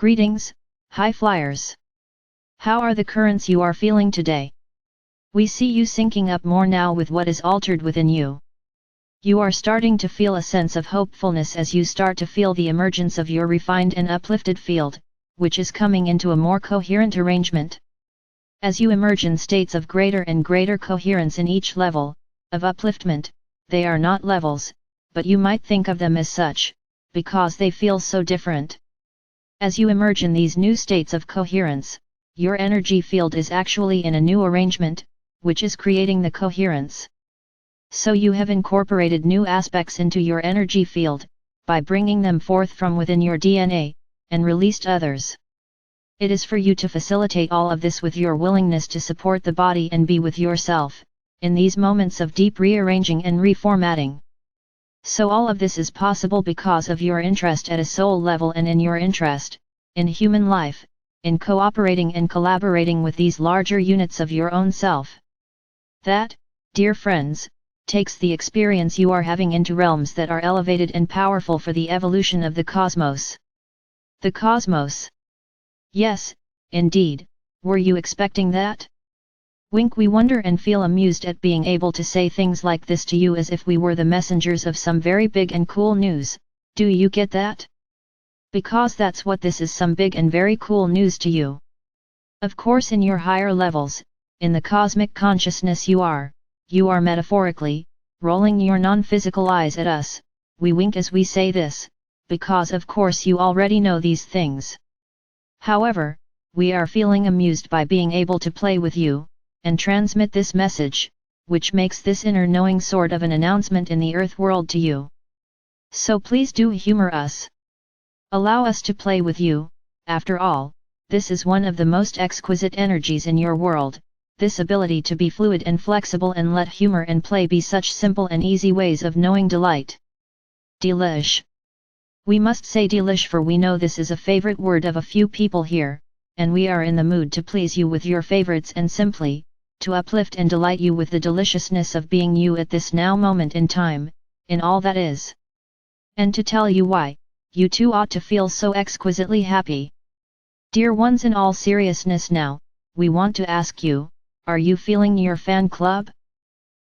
Greetings, high flyers. How are the currents you are feeling today? We see you syncing up more now with what is altered within you. You are starting to feel a sense of hopefulness as you start to feel the emergence of your refined and uplifted field, which is coming into a more coherent arrangement. As you emerge in states of greater and greater coherence in each level of upliftment, they are not levels, but you might think of them as such, because they feel so different. As you emerge in these new states of coherence, your energy field is actually in a new arrangement, which is creating the coherence. So you have incorporated new aspects into your energy field, by bringing them forth from within your DNA, and released others. It is for you to facilitate all of this with your willingness to support the body and be with yourself, in these moments of deep rearranging and reformatting. So all of this is possible because of your interest at a soul level and in your interest, in human life, in cooperating and collaborating with these larger units of your own self. That, dear friends, takes the experience you are having into realms that are elevated and powerful for the evolution of the cosmos. The cosmos. Yes, indeed, were you expecting that? Wink. We wonder and feel amused at being able to say things like this to you as if we were the messengers of some very big and cool news. Do you get that? Because that's what this is, some big and very cool news to you. Of course, in your higher levels, in the cosmic consciousness you are metaphorically, rolling your non-physical eyes at us. We wink as we say this, because of course you already know these things. However, we are feeling amused by being able to play with you, and transmit this message, which makes this inner knowing sort of an announcement in the earth world to you. So please do humor us. Allow us to play with you. After all, this is one of the most exquisite energies in your world, this ability to be fluid and flexible and let humor and play be such simple and easy ways of knowing delight. Delish. We must say delish, for we know this is a favorite word of a few people here, and we are in the mood to please you with your favorites and simply, to uplift and delight you with the deliciousness of being you at this now moment in time, in all that is. And to tell you why, you too ought to feel so exquisitely happy. Dear ones, in all seriousness now, we want to ask you, are you feeling your fan club?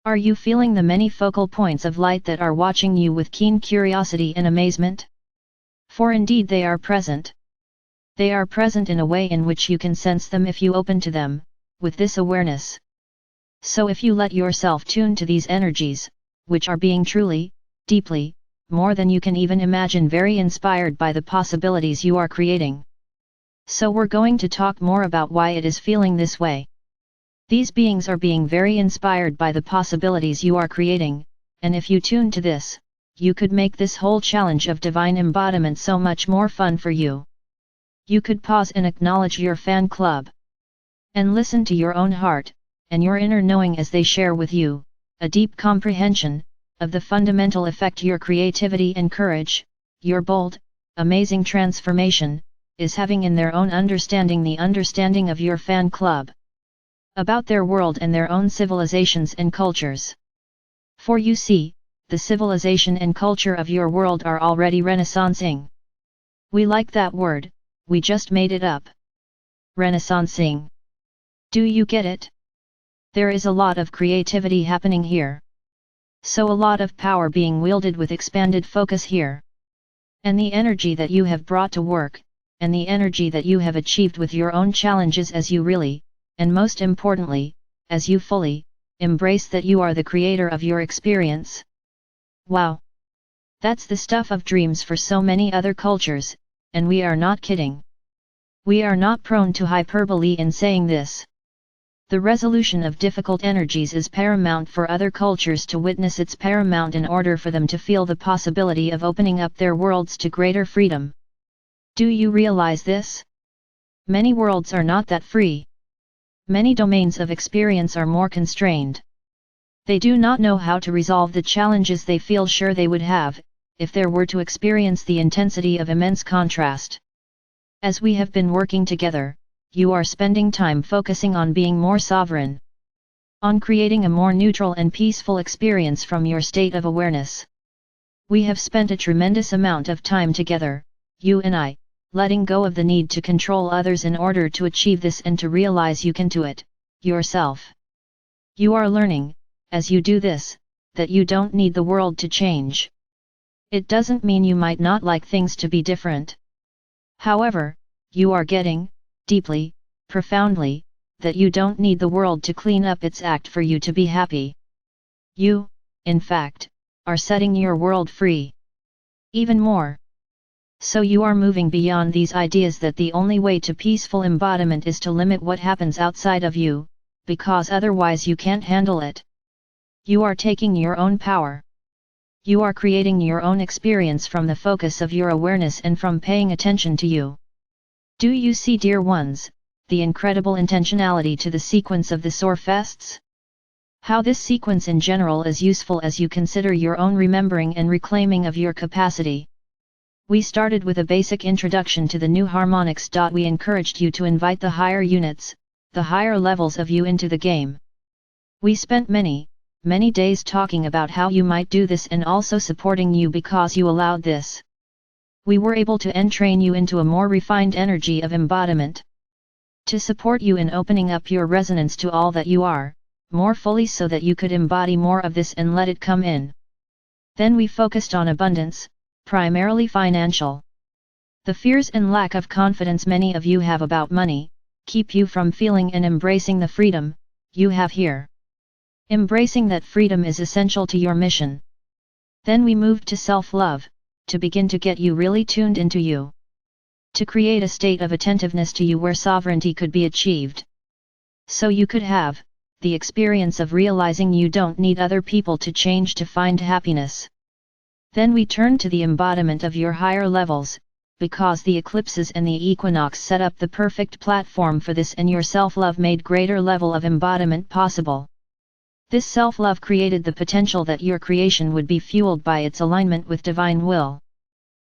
Are you feeling the many focal points of light that are watching you with keen curiosity and amazement? For indeed they are present. They are present in a way in which you can sense them if you open to them, with this awareness. So if you let yourself tune to these energies, which are being truly, deeply, more than you can even imagine, very inspired by the possibilities you are creating. So we're going to talk more about why it is feeling this way. These beings are being very inspired by the possibilities you are creating, and if you tune to this, you could make this whole challenge of divine embodiment so much more fun for you. You could pause and acknowledge your fan club. And listen to your own heart, and your inner knowing as they share with you, a deep comprehension, of the fundamental effect your creativity and courage, your bold, amazing transformation, is having in their own understanding, the understanding of your fan club. About their world and their own civilizations and cultures. For you see, the civilization and culture of your world are already renaissancing. We like that word, we just made it up. Renaissancing. Do you get it? There is a lot of creativity happening here. So a lot of power being wielded with expanded focus here. And the energy that you have brought to work, and the energy that you have achieved with your own challenges as you really, and most importantly, as you fully, embrace that you are the creator of your experience. Wow! That's the stuff of dreams for so many other cultures, and we are not kidding. We are not prone to hyperbole in saying this. The resolution of difficult energies is paramount for other cultures to witness. It's paramount in order for them to feel the possibility of opening up their worlds to greater freedom. Do you realize this? Many worlds are not that free. Many domains of experience are more constrained. They do not know how to resolve the challenges they feel sure they would have, if there were to experience the intensity of immense contrast. As we have been working together, you are spending time focusing on being more sovereign. On creating a more neutral and peaceful experience from your state of awareness. We have spent a tremendous amount of time together, you and I, letting go of the need to control others in order to achieve this and to realize you can do it, yourself. You are learning, as you do this, that you don't need the world to change. It doesn't mean you might not like things to be different. However, you are getting, deeply, profoundly, that you don't need the world to clean up its act for you to be happy. You, in fact, are setting your world free. Even more. So you are moving beyond these ideas that the only way to peaceful embodiment is to limit what happens outside of you, because otherwise you can't handle it. You are taking your own power. You are creating your own experience from the focus of your awareness and from paying attention to you. Do you see, dear ones, the incredible intentionality to the sequence of the Soar Fests? How this sequence in general is useful as you consider your own remembering and reclaiming of your capacity. We started with a basic introduction to the new harmonics. We encouraged you to invite the higher units, the higher levels of you into the game. We spent many days talking about how you might do this and also supporting you because you allowed this. We were able to entrain you into a more refined energy of embodiment. To support you in opening up your resonance to all that you are, more fully so that you could embody more of this and let it come in. Then we focused on abundance, primarily financial. The fears and lack of confidence many of you have about money, keep you from feeling and embracing the freedom you have here. Embracing that freedom is essential to your mission. Then we moved to self-love, to begin to get you really tuned into you. To create a state of attentiveness to you where sovereignty could be achieved. So you could have the experience of realizing you don't need other people to change to find happiness. Then we turned to the embodiment of your higher levels, because the eclipses and the equinox set up the perfect platform for this, and your self-love made greater level of embodiment possible. This self-love created the potential that your creation would be fueled by its alignment with divine will.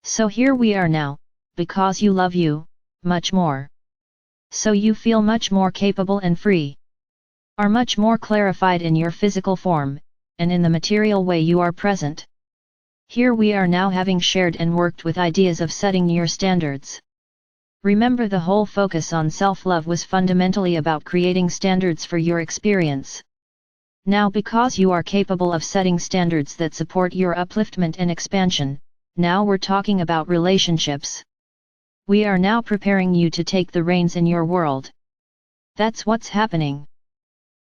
So here we are now, because you love you, much more. So you feel much more capable and free. Are much more clarified in your physical form, and in the material way you are present. Here we are now, having shared and worked with ideas of setting your standards. Remember, the whole focus on self-love was fundamentally about creating standards for your experience. Now, because you are capable of setting standards that support your upliftment and expansion, now we're talking about relationships. We are now preparing you to take the reins in your world. That's what's happening.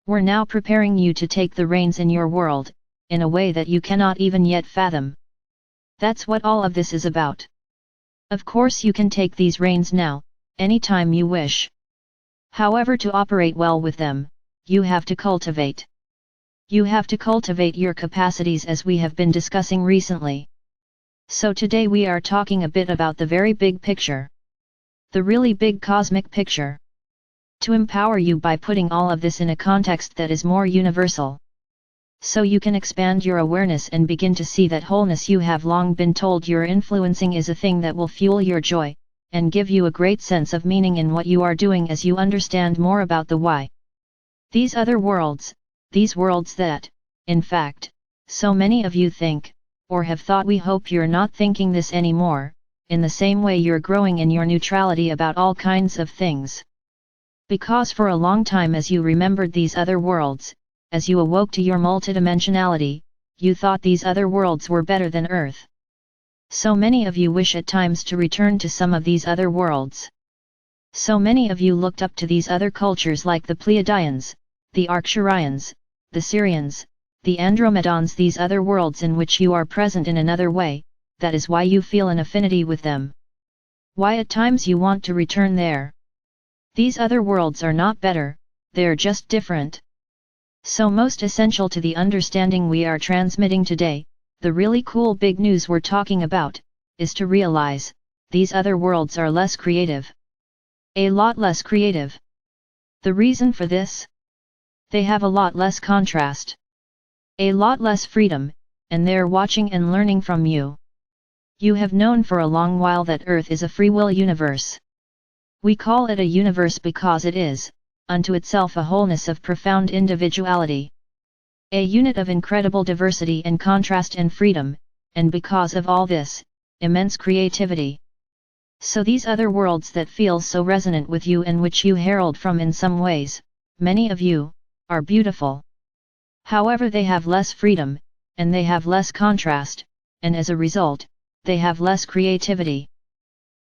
We're now preparing you to take the reins in your world, in a way that you cannot even yet fathom. That's what all of this is about. Of course you can take these reins now, anytime you wish. However, to operate well with them, you have to cultivate. You have to cultivate your capacities, as we have been discussing recently. So today we are talking a bit about the very big picture. The really big cosmic picture. To empower you by putting all of this in a context that is more universal. So you can expand your awareness and begin to see that wholeness you have long been told you're influencing is a thing that will fuel your joy, and give you a great sense of meaning in what you are doing as you understand more about the why. These other worlds, these worlds that, in fact, so many of you think, or have thought. We hope you're not thinking this anymore, in the same way you're growing in your neutrality about all kinds of things. Because for a long time, as you remembered these other worlds, as you awoke to your multidimensionality, you thought these other worlds were better than Earth. So many of you wish at times to return to some of these other worlds. So many of you looked up to these other cultures like the Pleiadians, the Arcturians, the Syrians, the Andromedans, these other worlds in which you are present in another way. That is why you feel an affinity with them. Why at times you want to return there. These other worlds are not better, they're just different. So most essential to the understanding we are transmitting today, the really cool big news we're talking about, is to realize, these other worlds are less creative. A lot less creative. The reason for this? They have a lot less contrast. A lot less freedom, and they're watching and learning from you. You have known for a long while that Earth is a free will universe. We call it a universe because it is, unto itself, a wholeness of profound individuality. A unit of incredible diversity and contrast and freedom, and because of all this, immense creativity. So these other worlds that feel so resonant with you and which you herald from in some ways, many of you, are beautiful. However, they have less freedom, and they have less contrast, and as a result, they have less creativity.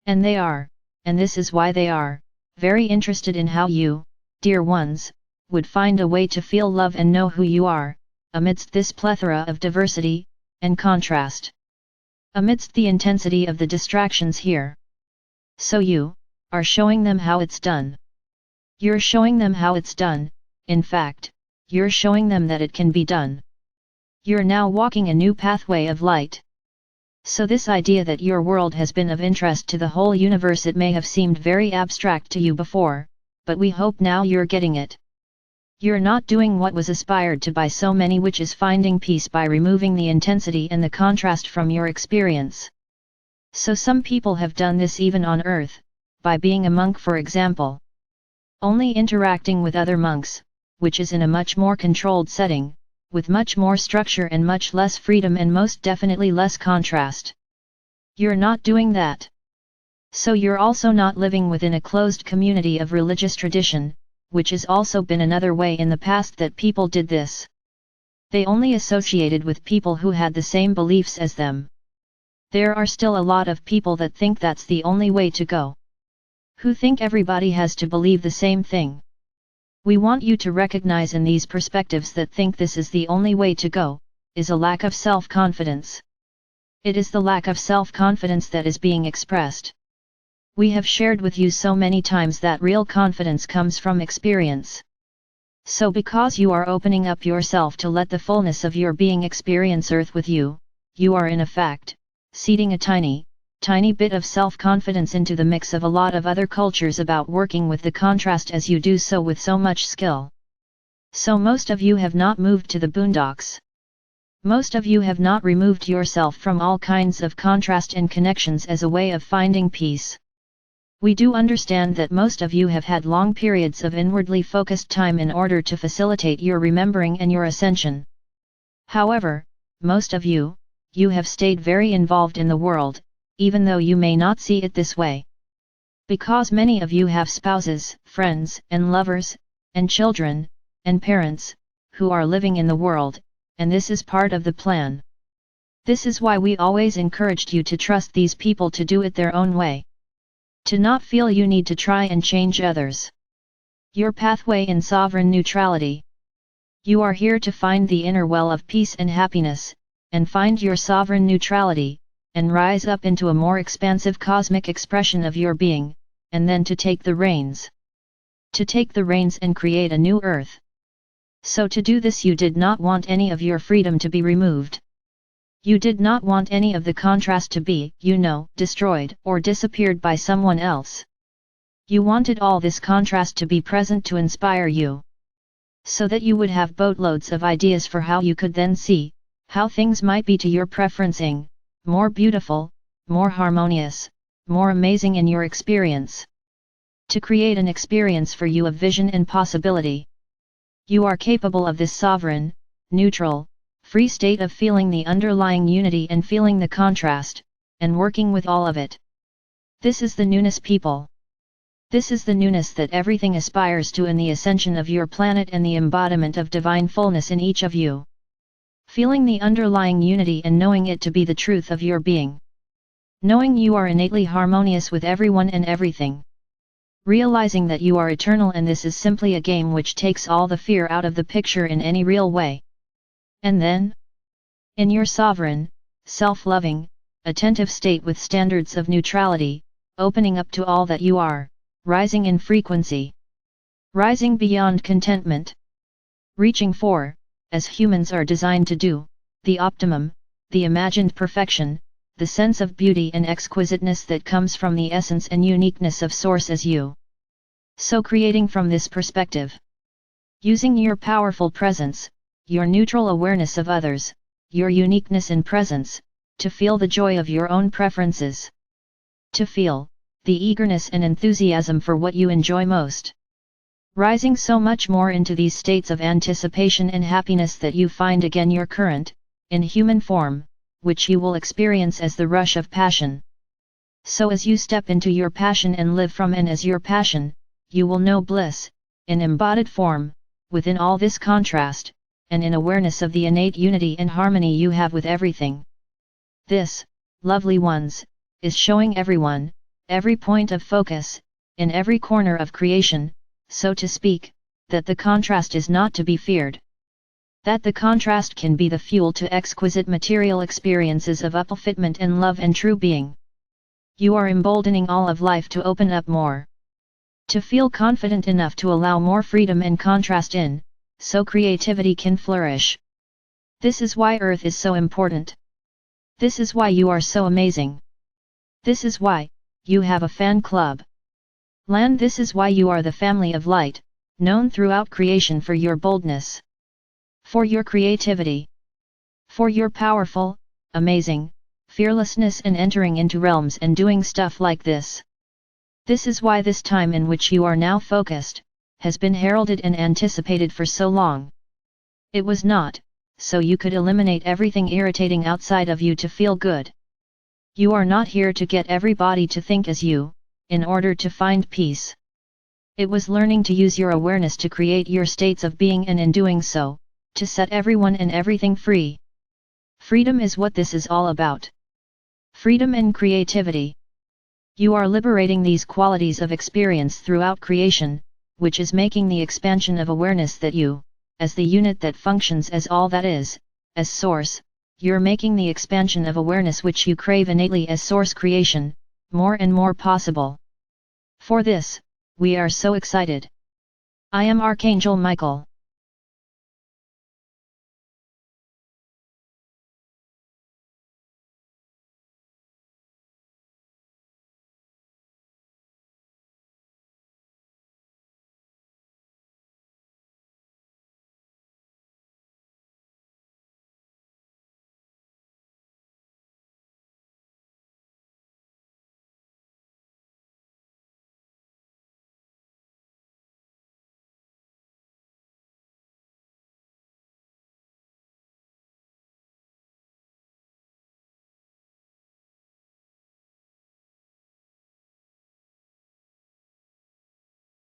And they are, and this is why they are, very interested in how you, dear ones, would find a way to feel love and know who you are, amidst this plethora of diversity, and contrast. Amidst the intensity of the distractions here. So you, are showing them how it's done. You're showing them how it's done, in fact, you're showing them that it can be done. You're now walking a new pathway of light. So this idea that your world has been of interest to the whole universe, it may have seemed very abstract to you before, but we hope now you're getting it. You're not doing what was aspired to by so many, which is finding peace by removing the intensity and the contrast from your experience. So some people have done this even on earth, by being a monk for example. Only interacting with other monks, which is in a much more controlled setting, with much more structure and much less freedom and most definitely less contrast. You're not doing that. So you're also not living within a closed community of religious tradition, which has also been another way in the past that people did this. They only associated with people who had the same beliefs as them. There are still a lot of people that think that's the only way to go. Who think everybody has to believe the same thing. We want you to recognize in these perspectives that think this is the only way to go, is a lack of self-confidence. It is the lack of self-confidence that is being expressed. We have shared with you so many times that real confidence comes from experience. So because you are opening up yourself to let the fullness of your being experience earth with you, you are in effect, seeding a tiny bit of self-confidence into the mix of a lot of other cultures about working with the contrast as you do so with so much skill. So most of you have not moved to the boondocks. Most of you have not removed yourself from all kinds of contrast and connections as a way of finding peace. We do understand that most of you have had long periods of inwardly focused time in order to facilitate your remembering and your ascension. However, most of you have stayed very involved in the world, even though you may not see it this way. Because many of you have spouses, friends, and lovers, and children, and parents, who are living in the world, and this is part of the plan. This is why we always encouraged you to trust these people to do it their own way. To not feel you need to try and change others. Your pathway in sovereign neutrality. You are here to find the inner well of peace and happiness, and find your sovereign neutrality, and rise up into a more expansive cosmic expression of your being, and then to take the reins. To take the reins and create a new earth. So to do this you did not want any of your freedom to be removed. You did not want any of the contrast to be, destroyed or disappeared by someone else. You wanted all this contrast to be present to inspire you. So that you would have boatloads of ideas for how you could then see, how things might be to your preferencing, more beautiful, more harmonious, more amazing in your experience. To create an experience for you of vision and possibility. You are capable of this sovereign, neutral, free state of feeling the underlying unity and feeling the contrast, and working with all of it. This is the newness, people. This is the newness that everything aspires to in the ascension of your planet and the embodiment of divine fullness in each of you. Feeling the underlying unity and knowing it to be the truth of your being. Knowing you are innately harmonious with everyone and everything. Realizing that you are eternal and this is simply a game which takes all the fear out of the picture in any real way. And then, in your sovereign, self-loving, attentive state with standards of neutrality, opening up to all that you are, rising in frequency. Rising beyond contentment. Reaching for, as humans are designed to do, the optimum, the imagined perfection, the sense of beauty and exquisiteness that comes from the essence and uniqueness of Source as you. So creating from this perspective. Using your powerful presence, your neutral awareness of others, your uniqueness in presence, to feel the joy of your own preferences. To feel the eagerness and enthusiasm for what you enjoy most. Rising so much more into these states of anticipation and happiness that you find again your current, in human form, which you will experience as the rush of passion. So as you step into your passion and live from and as your passion, you will know bliss, in embodied form, within all this contrast, and in awareness of the innate unity and harmony you have with everything. This, lovely ones, is showing everyone, every point of focus, in every corner of creation, so to speak, that the contrast is not to be feared. That the contrast can be the fuel to exquisite material experiences of upliftment and love and true being. You are emboldening all of life to open up more. To feel confident enough to allow more freedom and contrast in, so creativity can flourish. This is why Earth is so important. This is why you are so amazing. This is why you have a fan club. Land, this is why you are the family of light, known throughout creation for your boldness. For your creativity. For your powerful, amazing, fearlessness in entering into realms and doing stuff like this. This is why this time in which you are now focused, has been heralded and anticipated for so long. It was not, so you could eliminate everything irritating outside of you to feel good. You are not here to get everybody to think as you, in order to find peace. It was learning to use your awareness to create your states of being and in doing so, to set everyone and everything free. Freedom is what this is all about. Freedom and creativity. You are liberating these qualities of experience throughout creation, which is making the expansion of awareness that you, as the unit that functions as all that is, as source, you're making the expansion of awareness which you crave innately as source creation, more and more possible. For this, we are so excited. I am Archangel Michael.